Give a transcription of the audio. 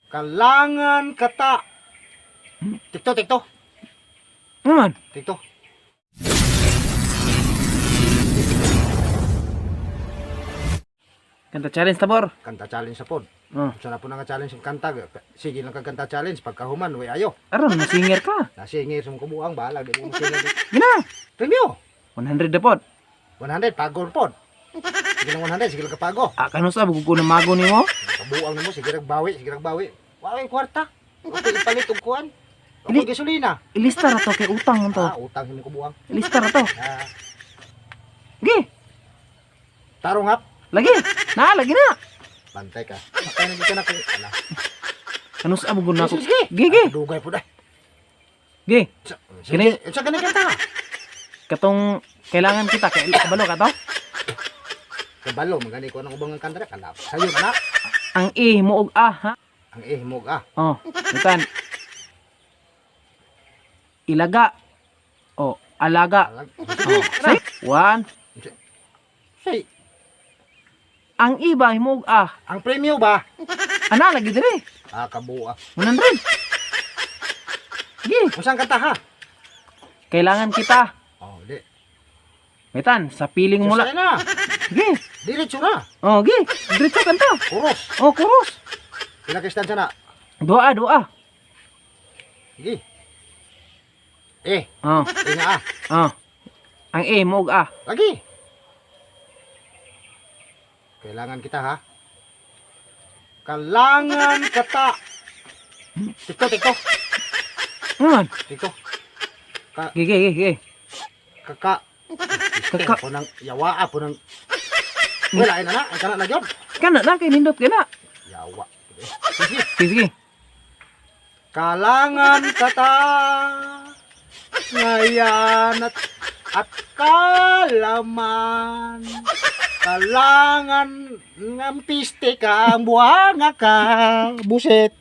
Kalangan kata. Tikto, tikto. Naman. Tikto. Kanta challenge tabor. Kanta challenge sa pod. Oh. Sana po nga challenge yung kanta. Sige lang kaganta challenge. Pagkahuman, way ayo. Aron, singer ka. Nasingir sa mga kubuang. Bahala. Di mo masingir. Gina. Premyo. 100 na pod. 100. Pagor pod. Sige lang 100. Sige lang kapago. Kano sa buko na mago nimo? Kabuang na mo. Sige lang bawi. Sige lang bawi. Wala yung kwarta. Okay, ipalit og kuan. Ili- Okay, gasolina. Ilista ra to kay utang mo to. Utang hindi ko buang. Ilista ra to. Gi. Tarong hap. Lagi. Na, lagi na. Bantay ka. Patay na dito na kung ala. Kano sa buko na ako? Sige. Gi, gi. Dugay po dah. Gi. Kini- Sige. Sa kanil kanta. Katong kailangan kita kay kabalo ka to. Kabalo magani ko nang ubang ang kanta kanap. Sayo na. Ang i mo og a ha. Ang ihmog ah. Oh, bukan. Ilaga. Oh, alaga. Oh, say. One. Say, Ang iba himog ah. ang premyo ba? Ana lagi dire. Kabuo ah. 100. Gi. Usang kanta ha? Kailangan kita. Oh, di. Metan, sa piling mo Susay lang. na. Gi. Diretso na. Oh, gi. Diretso kanta. Kuros. Oh, kurus. Pinakistansya na. Doa, doa. Sige. Oh, Inga ah. oh. Ang e mo og ah. Lagi. Kailangan kita ha? Kalangan kata. Tikto, tikto. Naman. Tikto. Gi, gi, gi, gi. Kaka. Kaka. Po nang yawa po nang. Wala na na. Ang kana na yun. Kana na kay nindot kana. Yawa. Sige, sige. Kalangan kata. Ngayan at kalaman. Kalangan ng piste ka, buhanga ka, buset.